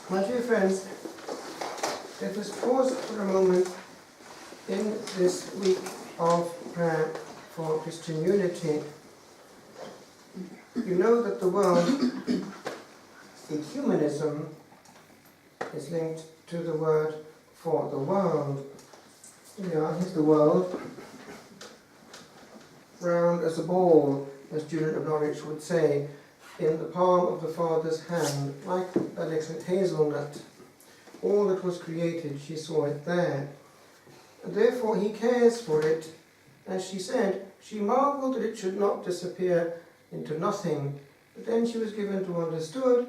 My dear friends, let us pause for a moment in this week of prayer for Christian unity. You know that the word ecumenism is linked to the word for the world. Here's the world, round as a ball, as Julian of Norwich would say, in the palm of the Father's hand, like that excellent hazelnut. All that was created, she saw it there. And therefore he cares for it. As she said, she marvelled that it should not disappear into nothing. But then she was given to understood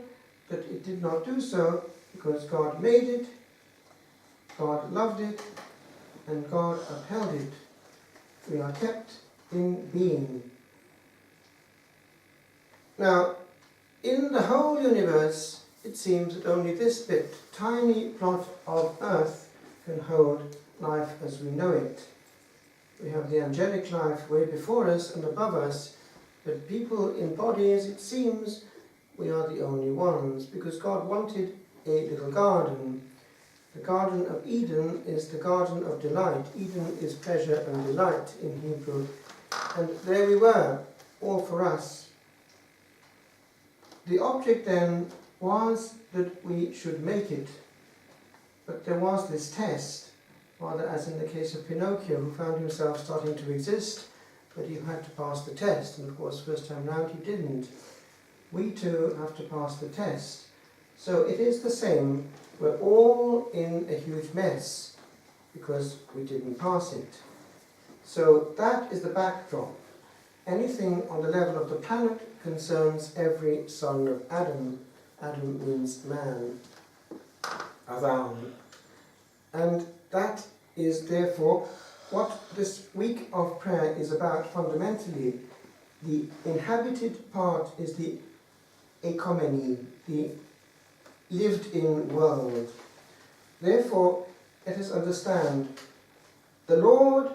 that it did not do so, because God made it, God loved it, and God upheld it. We are kept in being. Now, in the whole universe, it seems that only this bit, tiny plot of earth, can hold life as we know it. We have the angelic life way before us and above us, but people in bodies, it seems, we are the only ones, because God wanted a little garden. The Garden of Eden is the garden of delight. Eden is pleasure and delight in Hebrew. And there we were, all for us. The object then was that we should make it. But there was this test, rather as in the case of Pinocchio, who found himself starting to exist, but he had to pass the test. And of course, first time round he didn't. We too have to pass the test. So it is the same. We're all in a huge mess because we didn't pass it. So that is the backdrop. Anything on the level of the planet concerns every son of Adam. Adam means man, Adam. And that is therefore what this week of prayer is about fundamentally. The inhabited part is the ekomeni, the lived-in world. Therefore, let us understand, the Lord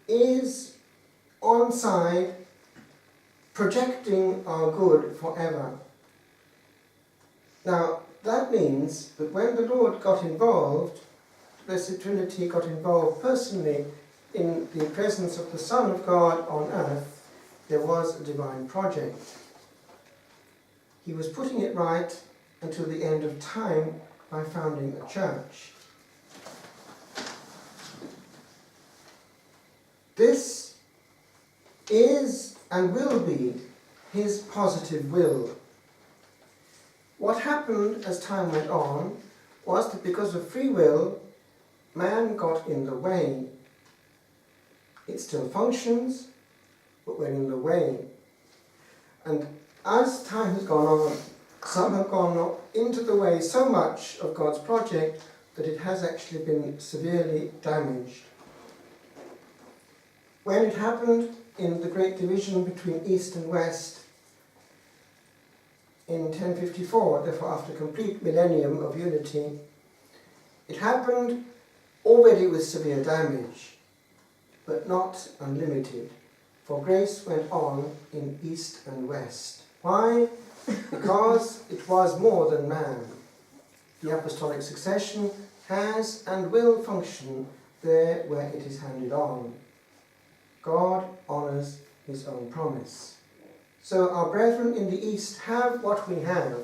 is on side, projecting our good forever. Now, that means that when the Lord got involved, the Blessed Trinity got involved personally in the presence of the Son of God on earth, there was a divine project. He was putting it right until the end of time by founding a church. This is and will be his positive will. What happened as time went on was that because of free will, man got in the way. It still functions, but we're in the way. And as time has gone on, some have gone into the way so much of God's project that it has actually been severely damaged. When it happened in the great division between East and West in 1054, therefore after a complete millennium of unity, it happened already with severe damage, but not unlimited, for grace went on in East and West. Why? Because it was more than man. The apostolic succession has and will function there where it is handed on. God honours his own promise. So our brethren in the East have what we have,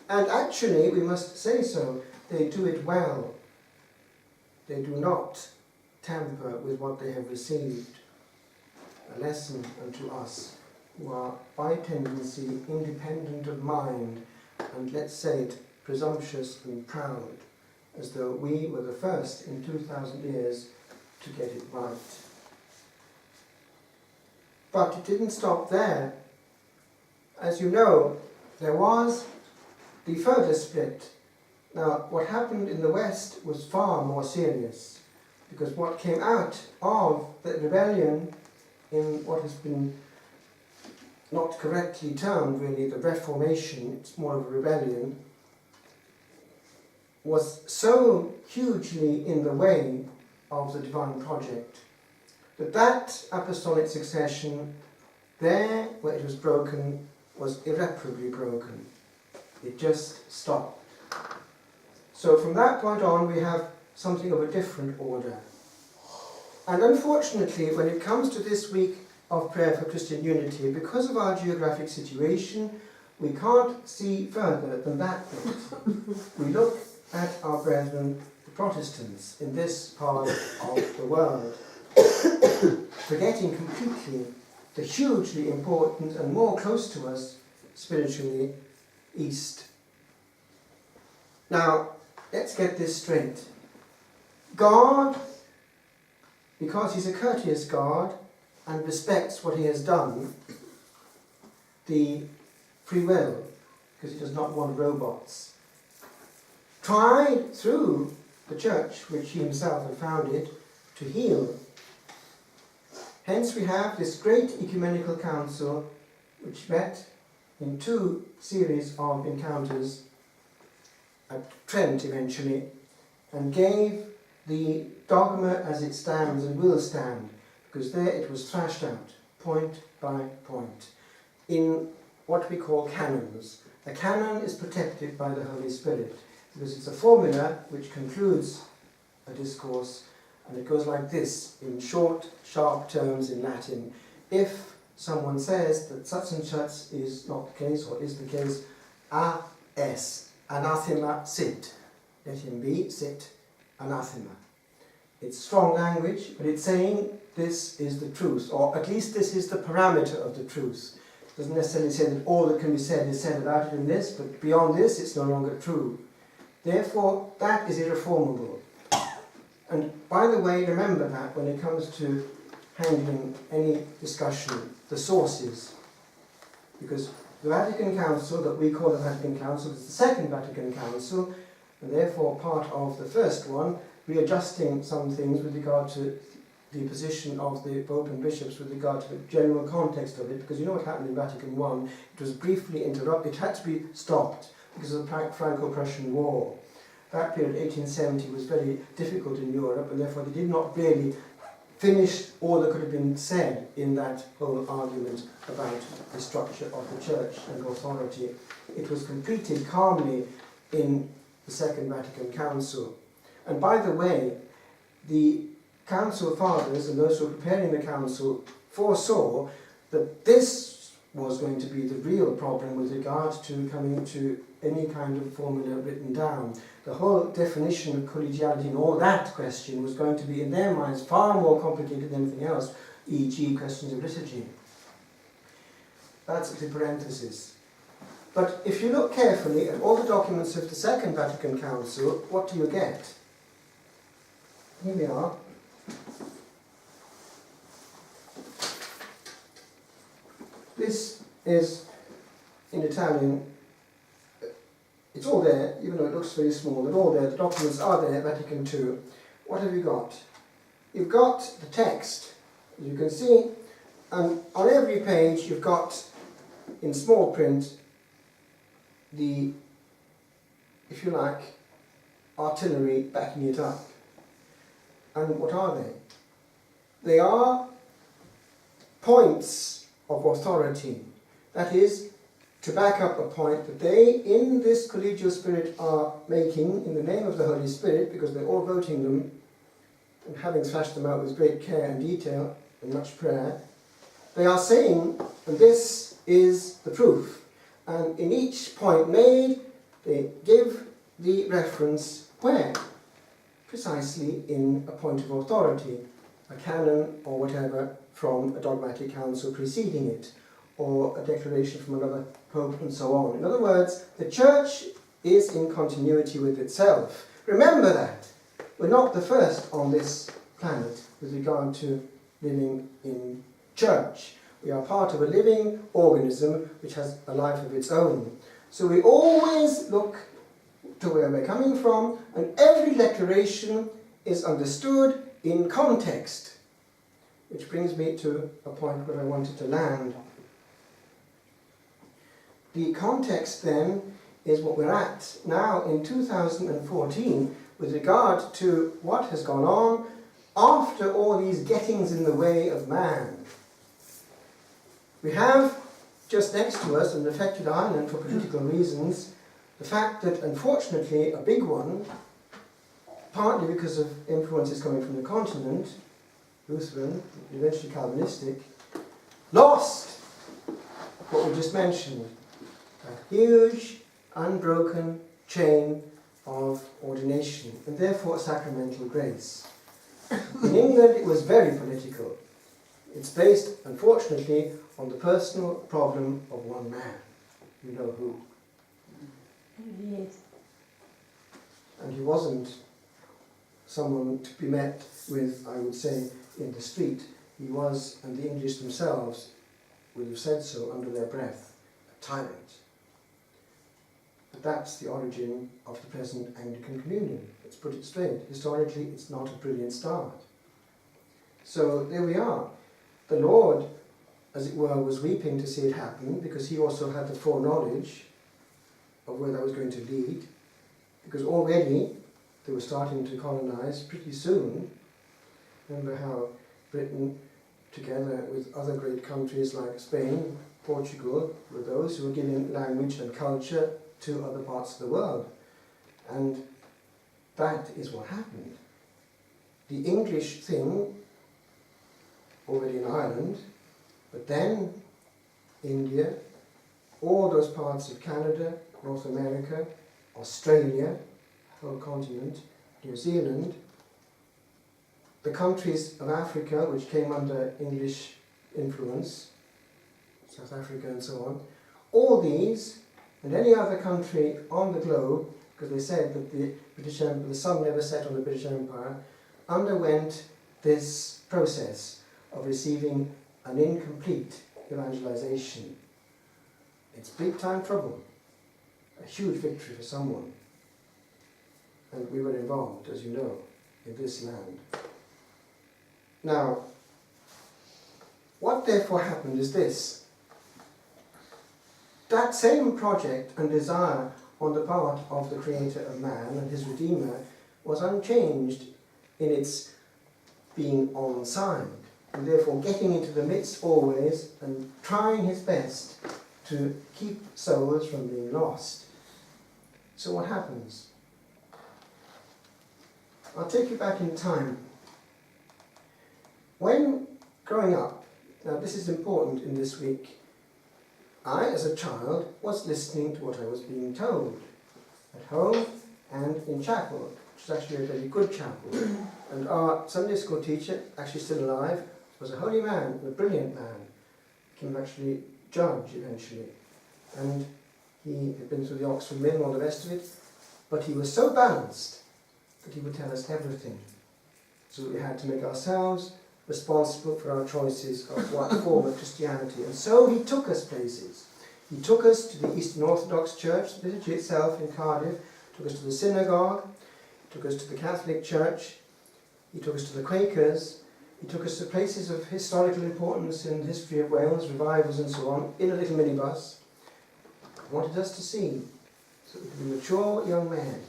and actually, we must say so, they do it well. They do not tamper with what they have received. A lesson unto us, who are by tendency independent of mind, and let's say it, presumptuous and proud, as though we were the first in 2,000 years to get it right. But it didn't stop there. As you know, there was the further split. Now, what happened in the West was far more serious, because what came out of the rebellion in what has been not correctly termed really the Reformation, it's more of a rebellion, was so hugely in the way of the divine project that apostolic succession, there where it was broken, was irreparably broken. It just stopped. So from that point on, we have something of a different order. And unfortunately, when it comes to this week of prayer for Christian unity, because of our geographic situation, we can't see further than that bit. We look at our brethren, the Protestants, in this part of the world, forgetting completely the hugely important and more close to us spiritually East. Now, let's get this straight. God, because he's a courteous God and respects what he has done, the free will, because he does not want robots, tried through the church, which he himself had founded, to heal. Hence we have this great ecumenical council which met in 2 series of encounters at Trent eventually, and gave the dogma as it stands and will stand, because there it was thrashed out, point by point, in what we call canons. A canon is protected by the Holy Spirit, because it's a formula which concludes a discourse, and it goes like this, in short, sharp terms in Latin. If someone says that such and such is not the case, or is the case, a-es, anathema sit. Let him be, sit, anathema. It's strong language, but it's saying this is the truth, or at least this is the parameter of the truth. It doesn't necessarily say that all that can be said is said about it in this, but beyond this it's no longer true. Therefore, that is irreformable. And by the way, remember that when it comes to handling any discussion, the sources, because the Vatican Council, that we call the Vatican Council, is the Second Vatican Council, and therefore part of the first one, readjusting some things with regard to the position of the Pope and bishops with regard to the general context of it, because you know what happened in Vatican I, it was briefly interrupted, it had to be stopped because of the Franco-Prussian War. That period, 1870, was very difficult in Europe, and therefore they did not really finish all that could have been said in that whole argument about the structure of the Church and authority. It was completed calmly in the Second Vatican Council. And by the way, the Council Fathers and those who were preparing the Council foresaw that this was going to be the real problem with regard to coming to any kind of formula written down. The whole definition of collegiality and all that question was going to be, in their minds, far more complicated than anything else, e.g. questions of liturgy. That's the parenthesis. But if you look carefully at all the documents of the Second Vatican Council, what do you get? Here we are. This is, in Italian, it's all there, even though it looks very small, they're all there, the documents are there, Vatican II. What have you got? You've got the text, as you can see, and on every page you've got, in small print, the, if you like, artillery backing it up. And what are they? They are points of authority. That is, to back up a point that they, in this collegial spirit, are making in the name of the Holy Spirit, because they're all voting them and having thrashed them out with great care and detail and much prayer. They are saying, and this is the proof. And in each point made, they give the reference where? Precisely in a point of authority, a canon or whatever from a dogmatic council preceding it, or a declaration from another pope, and so on. In other words, the Church is in continuity with itself. Remember that. We're not the first on this planet with regard to living in church. We are part of a living organism which has a life of its own. So we always look to where we're coming from, and every declaration is understood in context. Which brings me to a point where I wanted to land. The context then is what we're at now in 2014 with regard to what has gone on after all these gettings in the way of man. We have just next to us, an affected island for political reasons, The fact that, unfortunately, a big one, partly because of influences coming from the continent, Lutheran, eventually Calvinistic, lost what we just mentioned, a huge, unbroken chain of ordination, and therefore sacramental grace. In England, it was very political. It's based, unfortunately, on the personal problem of one man. You know who. Yes. And he wasn't someone to be met with, I would say, in the street. He was, and the English themselves would have said so under their breath, a tyrant. But that's the origin of the present Anglican Communion. Let's put it straight. Historically, it's not a brilliant start. So there we are. The Lord, as it were, was weeping to see it happen, because he also had the foreknowledge of where that was going to lead, because already they were starting to colonize pretty soon. Remember how Britain, together with other great countries like Spain, Portugal, were those who were giving language and culture to other parts of the world. And that is what happened. The English thing, already in Ireland, but then India, all those parts of Canada, North America, Australia, whole continent, New Zealand, the countries of Africa which came under English influence, South Africa and so on, all these and any other country on the globe, because they said that the British Empire, the sun never set on the British Empire, underwent this process of receiving an incomplete evangelization. It's big time trouble, a huge victory for someone. And we were involved, as you know, in this land. Now, what therefore happened is this. That same project and desire on the part of the Creator of man and his Redeemer was unchanged in its being on side, and therefore getting into the midst always and trying his best to keep souls from being lost. So what happens? I'll take you back in time. When growing up, now this is important in this week, I, as a child, was listening to what I was being told at home and in chapel, which is actually a very good chapel. And our Sunday school teacher, actually still alive, was a holy man, a brilliant man. Became actually judge eventually. And he had been through the Oxford Min and all the rest of it, but he was so balanced that he would tell us everything. So we had to make ourselves responsible for our choices of what form of Christianity. And so he took us places. He took us to the Eastern Orthodox Church, the liturgy itself in Cardiff, took us to the synagogue, he took us to the Catholic Church, he took us to the Quakers, he took us to places of historical importance in the history of Wales, revivals and so on, in a little minibus. He wanted us to see, so we could be mature young men.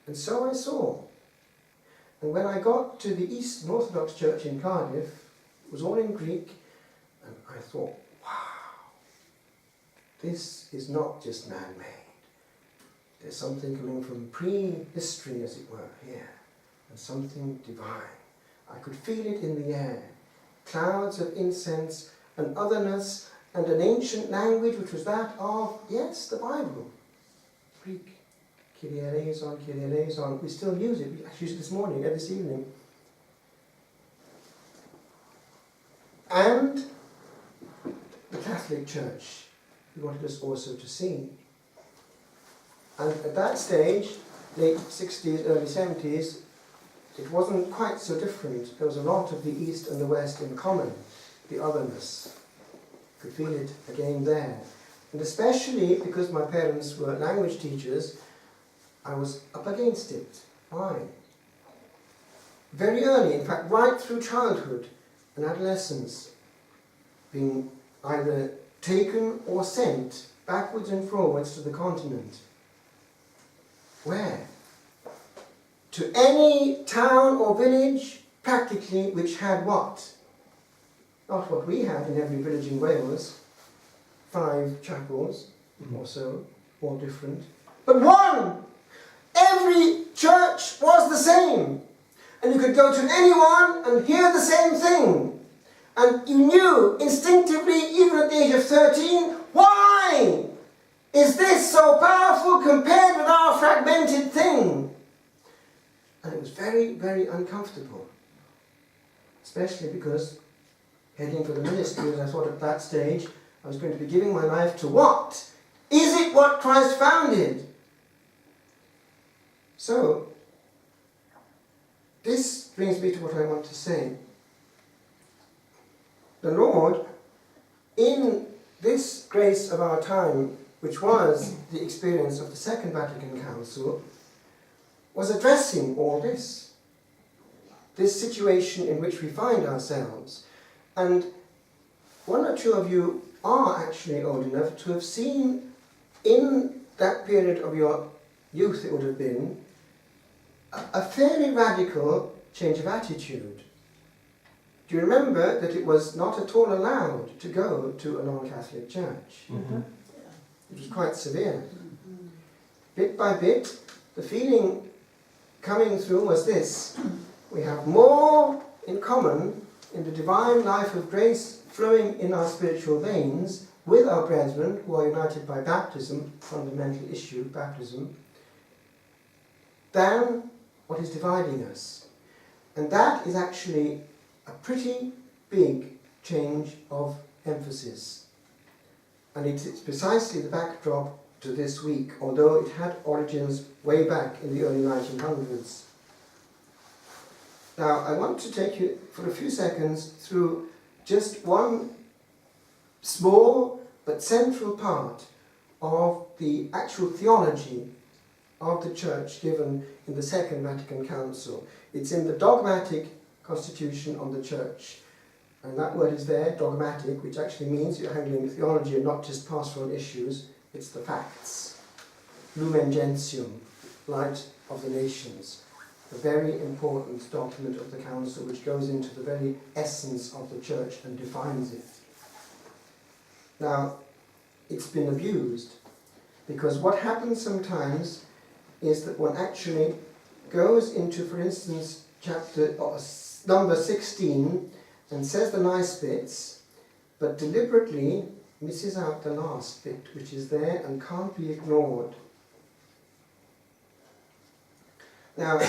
And so I saw. And when I got to the Eastern Orthodox Church in Cardiff, it was all in Greek, and I thought, wow, this is not just man-made. There's something coming from pre-history, as it were, here, and something divine. I could feel it in the air. Clouds of incense, and otherness, and an ancient language which was that of, yes, the Bible, Greek. Kyrie eleison, Kyrie eleison. We still use it. We actually used it this morning, this evening. And the Catholic Church, he wanted us also to see. And at that stage, late 60s, early 70s, it wasn't quite so different. There was a lot of the East and the West in common, the otherness. You could feel it again there. And especially because my parents were language teachers, I was up against it. Why? Very early, in fact, right through childhood and adolescence, being either taken or sent backwards and forwards to the continent. Where? To any town or village, practically, which had what? Not what we had in every village in Wales, 5 chapels or so, all different, but one. Every church was the same. And you could go to anyone and hear the same thing. And you knew instinctively, even at the age of 13, why is this so powerful compared with our fragmented thing? And it was very, very uncomfortable. Especially because heading for the ministry, as I thought at that stage, I was going to be giving my life to what? Is it what Christ founded? So, this brings me to what I want to say. The Lord, in this grace of our time, which was the experience of the Second Vatican Council, was addressing all this situation in which we find ourselves. And one or two of you are actually old enough to have seen in that period of your youth, it would have been, a fairly radical change of attitude. Do you remember that it was not at all allowed to go to a non-Catholic church? Mm-hmm. It was quite severe. Bit by bit, the feeling coming through was this: we have more in common in the divine life of grace flowing in our spiritual veins with our brethren who are united by baptism, fundamental issue, baptism, than what is dividing us. And that is actually a pretty big change of emphasis. And it's precisely the backdrop to this week, although it had origins way back in the early 1900s. Now, I want to take you for a few seconds through just one small but central part of the actual theology of the Church given in the Second Vatican Council. It's in the dogmatic constitution of the Church. And that word is there, dogmatic, which actually means you're handling theology and not just pastoral issues. It's the facts. Lumen Gentium, light of the nations. A very important document of the Council which goes into the very essence of the Church and defines it. Now, it's been abused because what happens sometimes is that one actually goes into, for instance, number 16 and says the nice bits, but deliberately misses out the last bit, which is there and can't be ignored. Now,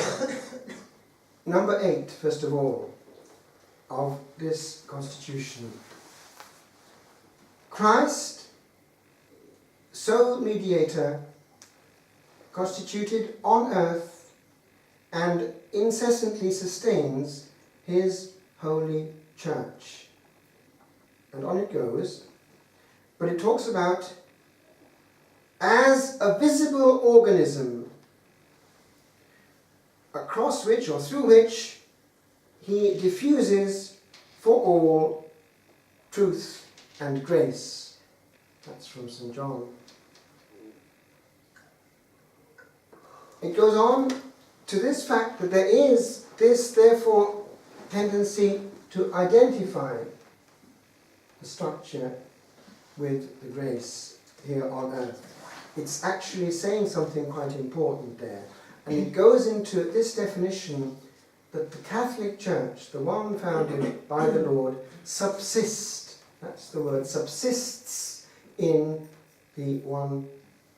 number 8, first of all, of this constitution. Christ, sole mediator, constituted on earth and incessantly sustains his holy church. And on it goes, but it talks about as a visible organism across which or through which he diffuses for all truth and grace. That's from St. John. It goes on to this fact that there is this, therefore, tendency to identify the structure with the grace here on earth. It's actually saying something quite important there. And it goes into this definition that the Catholic Church, the one founded by the Lord, subsists, that's the word, subsists in the one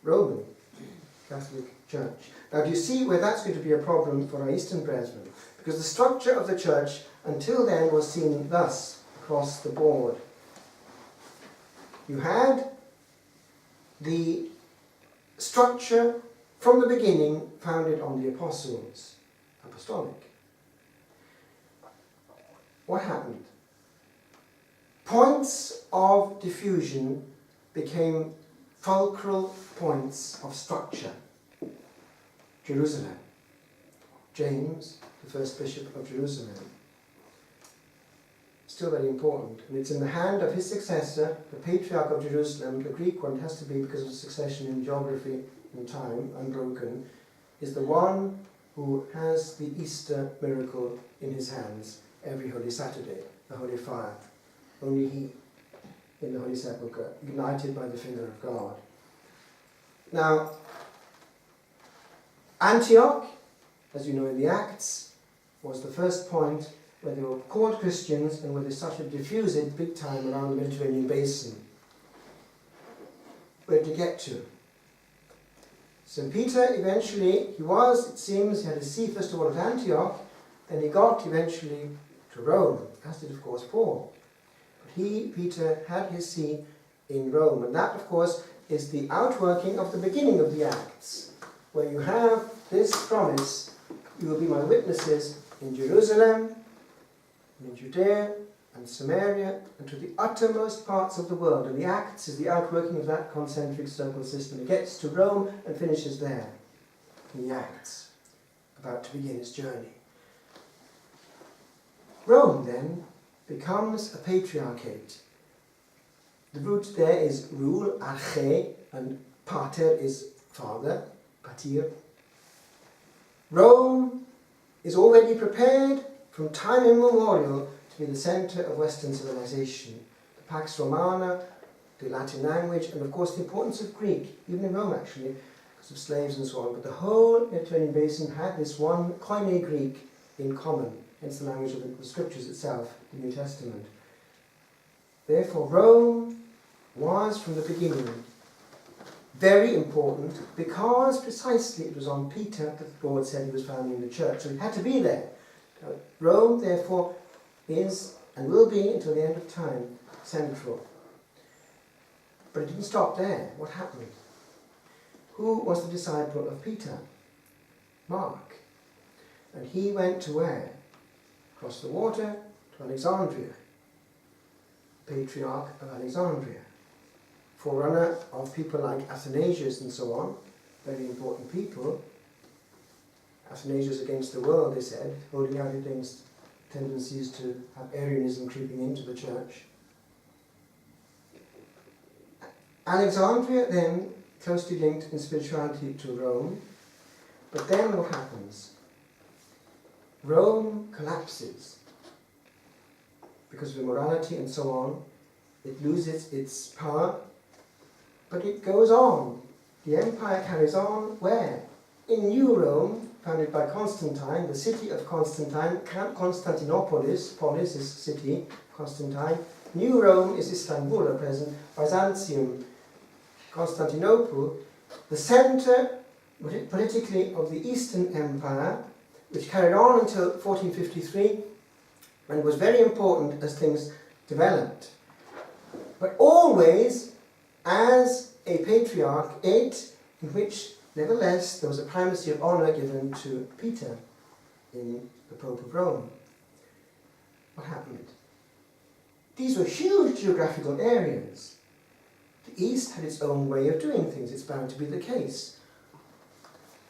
Roman Catholic Church. Now, do you see where that's going to be a problem for our Eastern brethren? Because the structure of the Church until then was seen thus across the board. You had the structure from the beginning founded on the apostles, apostolic. What happened? Points of diffusion became fulcral points of structure. Jerusalem. James, the first bishop of Jerusalem. Still very important. And it's in the hand of his successor, the Patriarch of Jerusalem. The Greek one has to be because of succession in geography and time, unbroken, is the one who has the Easter miracle in his hands every Holy Saturday, the Holy Fire. Only he in the Holy Sepulchre, united by the finger of God. Now, Antioch, as you know in the Acts, was the first point where they were called Christians and where they started to diffuse it big time around the Mediterranean basin. Where to get to? So Peter eventually, it seems, he had a see first of all at Antioch, then he got eventually to Rome, as did of course Paul. But Peter, had his see in Rome, and that of course is the outworking of the beginning of the Acts, where you have this promise, you will be my witnesses in Jerusalem, in Judea, and Samaria, and to the uttermost parts of the world. And the Acts is the outworking of that concentric circle system. It gets to Rome and finishes there, in the Acts, about to begin its journey. Rome then becomes a patriarchate. The root there is rule, arche, and pater is father, patir. Rome is already prepared from time immemorial to be the centre of Western civilization. The Pax Romana, the Latin language, and of course the importance of Greek, even in Rome actually, because of slaves and so on. But the whole Mediterranean basin had this one Koine Greek in common, hence the language of the scriptures itself, the New Testament. Therefore Rome was from the beginning very important because precisely it was on Peter that the Lord said he was founding the church. So it had to be there. Rome, therefore, is and will be until the end of time central. But it didn't stop there. What happened? Who was the disciple of Peter? Mark. And he went to where? Across the water to Alexandria. Patriarch of Alexandria. Forerunner of people like Athanasius and so on. Very important people. Athanasius against the world, they said, holding out against tendencies to have Arianism creeping into the church. Alexandria then closely linked in spirituality to Rome, but then what happens? Rome collapses because of immorality and so on. It loses its power, but it goes on. The empire carries on where? In New Rome, founded by Constantine, the city of Constantine, Constantinopolis, polis is city, Constantine. New Rome is Istanbul at present, Byzantium, Constantinople, the centre politically of the Eastern Empire, which carried on until 1453 and was very important as things developed. But always as a patriarchate in which nevertheless there was a primacy of honour given to Peter in the Pope of Rome. What happened? These were huge geographical areas. The East had its own way of doing things, it's bound to be the case.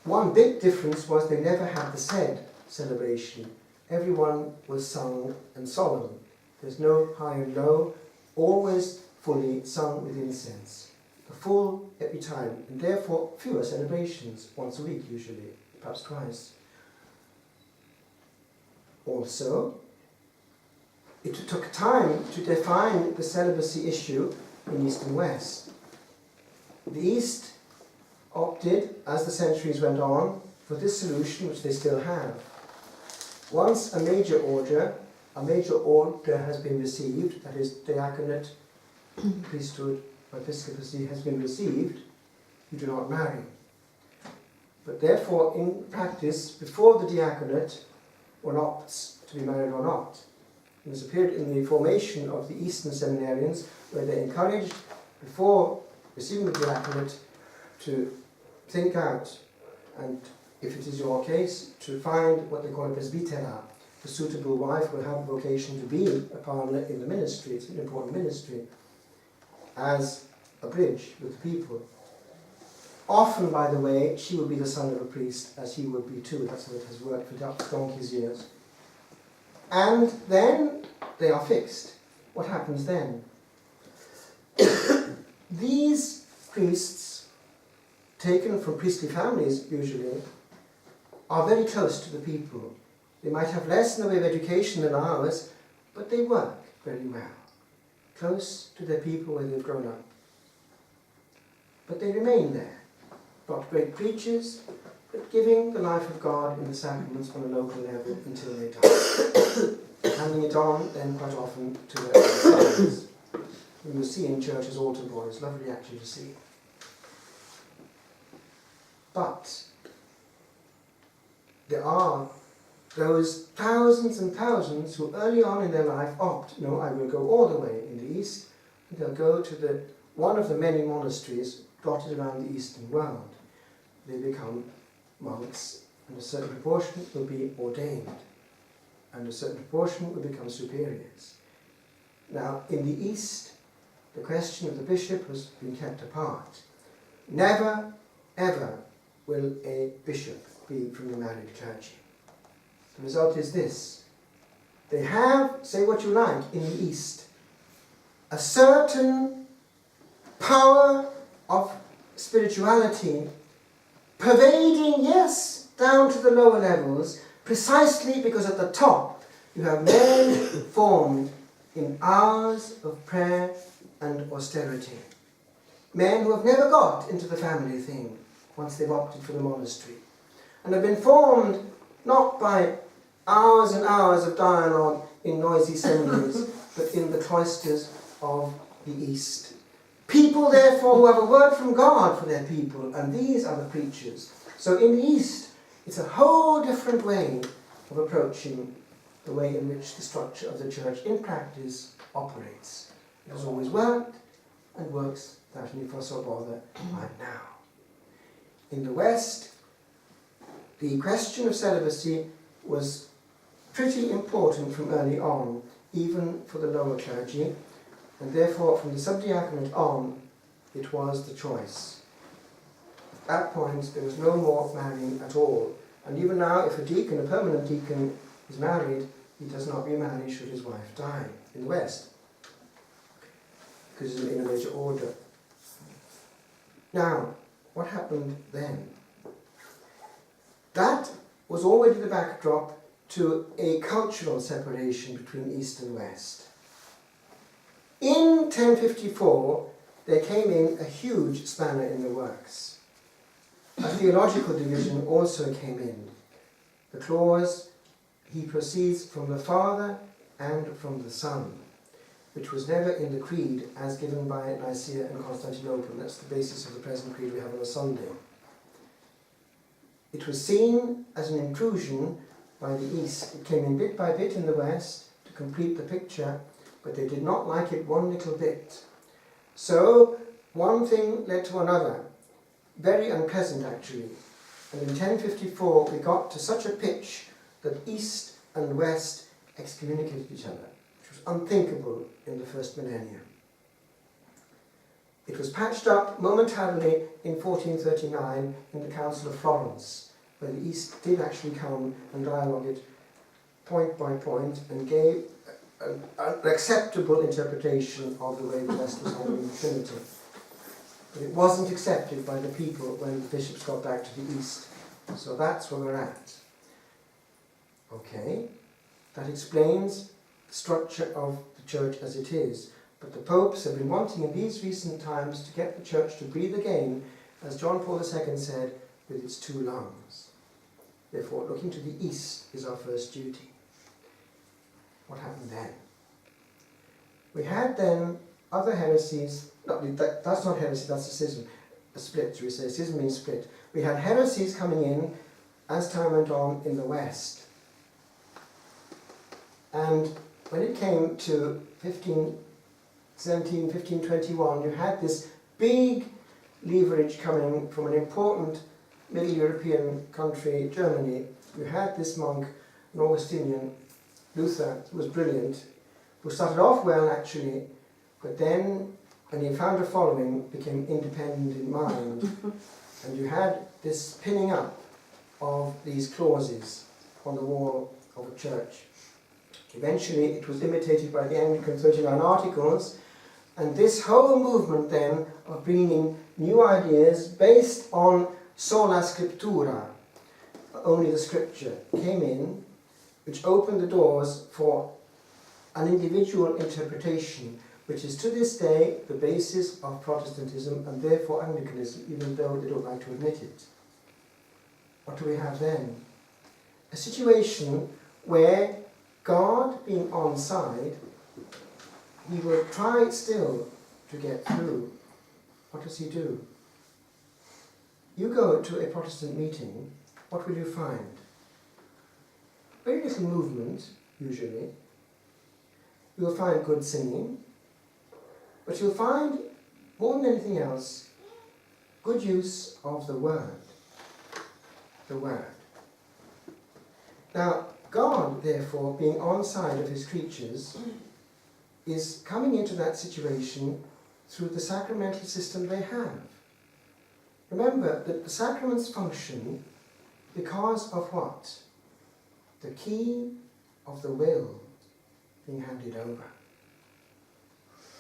One big difference was they never had the Sed celebration. Everyone was sung and solemn. There's no high and low, always fully sung with incense. A full every time, and therefore fewer celebrations, once a week usually, perhaps twice. Also, it took time to define the celibacy issue in East and West. The East opted, as the centuries went on, for this solution which they still have. Once a major order has been received, that is diaconate, priesthood, episcopacy has been received, you do not marry. But therefore, in practice, before the diaconate, one opts to be married or not. And there's a period in the formation of the Eastern seminarians where they're encouraged, before receiving the diaconate, to think out, and if it is your case, to find what they call a presbytera, a suitable wife who will have a vocation to be a partner in the ministry. It's an important ministry, as a bridge with the people. Often, by the way, she will be the son of a priest, as he would be too. That's how it has worked for donkey's years. And then they are fixed. What happens then? These priests, taken from priestly families usually, are very close to the people. They might have less in the way of education than ours, but they work very well. Close to their people where they've grown up. But they remain there. not great preachers, but giving the life of God in the sacraments on a local level until they die. Handing it on then quite often to their sons. You will see in churches altar boys, lovely actually to see. But there are those thousands and thousands who early on in their life opt, no, I will go all the way in the East, and they'll go to one of the many monasteries dotted around the Eastern world. They become monks, and a certain proportion will be ordained, and a certain proportion will become superiors. Now, in the East, the question of the bishop has been kept apart. Never, ever will a bishop be from the married clergy. The result is this. They have, say what you like, in the East, a certain power of spirituality pervading, yes, down to the lower levels, precisely because at the top you have men formed in hours of prayer and austerity. Men who have never got into the family thing once they've opted for the monastery, and have been formed not by hours and hours of dialogue in noisy assemblies, but in the cloisters of the East. People, therefore, who have a word from God for their people, and these are the preachers. So in the East, it's a whole different way of approaching the way in which the structure of the church in practice operates. It has always worked, and works certainly for so bother right now. In the West, the question of celibacy was pretty important from early on, even for the lower clergy, and therefore from the subdiaconate on, it was the choice. At that point, there was no more marrying at all, and even now, if a deacon, a permanent deacon, is married, he does not remarry should his wife die in the West, because it's in a major order. Now, what happened then? That was already the backdrop to a cultural separation between East and West. In 1054, there came in a huge spanner in the works. A theological division also came in. The clause, he proceeds from the Father and from the Son, which was never in the creed as given by Nicaea and Constantinople. That's the basis of the present creed we have on a Sunday. It was seen as an intrusion by the East. It came in bit by bit in the West to complete the picture, but they did not like it one little bit. So one thing led to another, very unpleasant actually. And in 1054 we got to such a pitch that East and West excommunicated each other, which was unthinkable in the first millennium. It was patched up momentarily in 1439 in the Council of Florence, where the East did actually come and dialogue it point by point and gave an acceptable interpretation of the way the West was handling the Trinity. But it wasn't accepted by the people when the bishops got back to the East. So that's where we're at. Okay, that explains the structure of the church as it is. But the popes have been wanting in these recent times to get the church to breathe again, as John Paul II said, with its two lungs. Therefore, looking to the East is our first duty. What happened then? We had then other heresies. No, that's not heresy, that's a schism. A split, we say. Schism means split. We had heresies coming in as time went on in the West. And when it came to 1517, 1521, you had this big leverage coming from an important Middle European country, Germany. You had this monk, an Augustinian, Luther, who was brilliant, who started off well actually, but then, when he found a following, became independent in mind. And you had this pinning up of these clauses on the wall of a church. Eventually it was imitated by the Anglican 39 Articles, and this whole movement then of bringing in new ideas based on sola scriptura, only the scripture, came in, which opened the doors for an individual interpretation which is to this day the basis of Protestantism and therefore Anglicanism, even though they don't like to admit it. What do we have then? A situation where God, being on side, he will try still to get through. What does he do? You go to a Protestant meeting, what will you find? Very little movement, usually. You'll find good singing, but you'll find, more than anything else, good use of the Word. The Word. Now, God, therefore, being on side of his creatures, is coming into that situation through the sacramental system they have. Remember that the sacraments function because of what? The key of the will being handed over.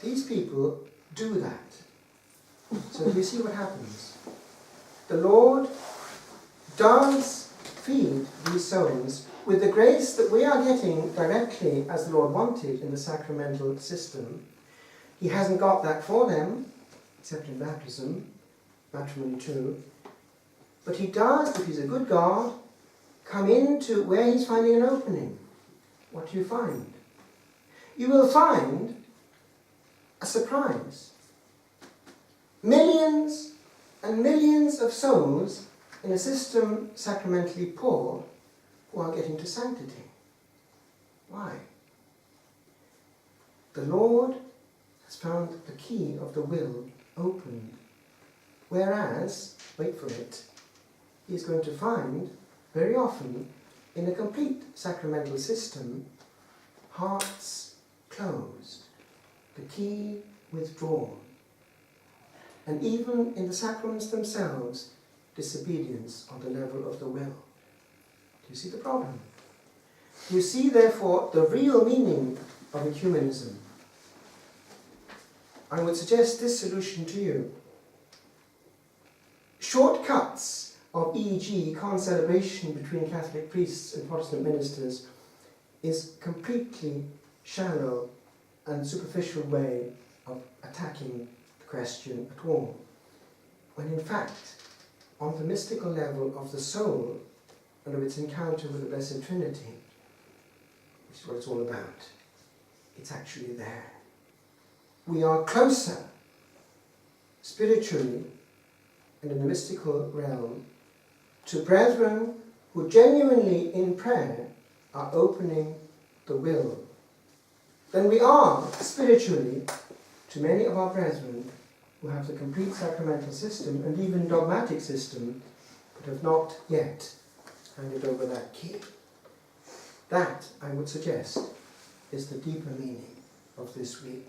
These people do that. So you see what happens. The Lord does feed these souls with the grace that we are getting directly as the Lord wanted in the sacramental system. He hasn't got that for them, except in baptism, matrimony too. But he does, if he's a good God, come into where he's finding an opening. What do you find? You will find a surprise. Millions and millions of souls in a system sacramentally poor who are getting to sanctity. Why? The Lord has found the key of the will opened. Whereas, wait for it, he is going to find, very often, in a complete sacramental system, hearts closed, the key withdrawn, and even in the sacraments themselves, disobedience on the level of the will. Do you see the problem? You see, therefore, the real meaning of ecumenism. I would suggest this solution to you. Shortcuts of, e.g., concelebration between Catholic priests and Protestant ministers is completely shallow and superficial way of attacking the question at all. When in fact, on the mystical level of the soul and of its encounter with the Blessed Trinity, which is what it's all about, it's actually there. We are closer, spiritually and in the mystical realm, to brethren who genuinely in prayer are opening the will, than we are spiritually to many of our brethren who have the complete sacramental system and even dogmatic system, but have not yet handed over that key. That, I would suggest, is the deeper meaning of this week.